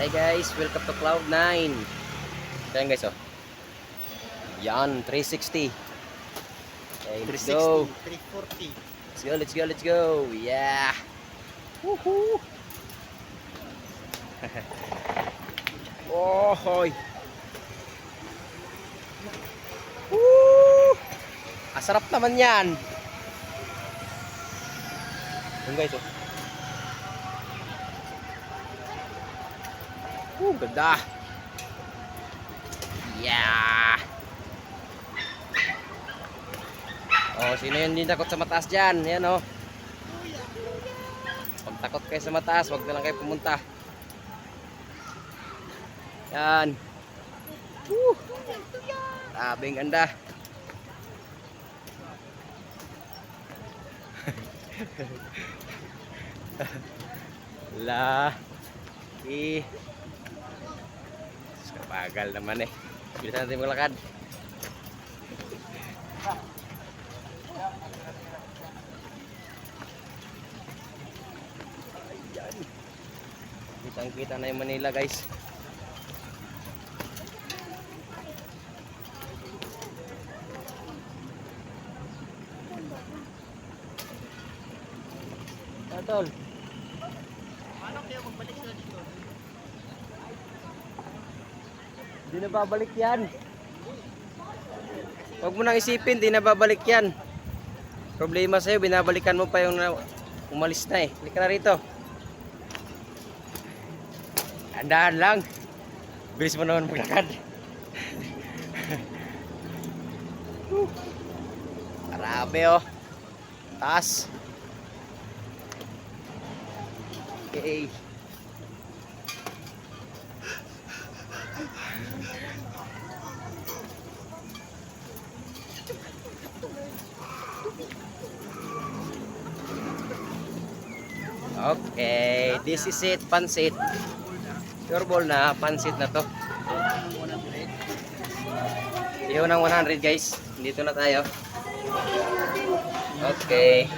Hi guys, welcome to Cloud9. Ayan guys, oh. Yan, 360. Okay, let's 360, go. 340. Let's go. Yeah. Woohoo. Oh, hoy. Woo! Asarap naman yan. Ayan guys, oh. Ganda. Yeah. Oh, sino yun hindi takot sa mataas dyan? Yan, oh. Pag takot kayo sa mataas, wag na lang kayo pumunta. Yan. Woo! Grabe ang ganda. Laki. Kapagal naman eh. Bilisan natin maglakad. Ayan. Kitang-kita na yung Manila, guys. Tol. Paano kayo magbalik sila dito? Hindi na babalik yan. Huwag mo nang isipin, hindi na babalik yan. Problema sa'yo, binabalikan mo pa yung umalis na eh. Halika na rito. Andahan lang. Bilis mo naman maglakad. Grabe oh. Taas. Okay. Okay, this is it, pansit. Sure ball na, pansit na to. Iyon ng 100 guys. Dito na tayo. Okay.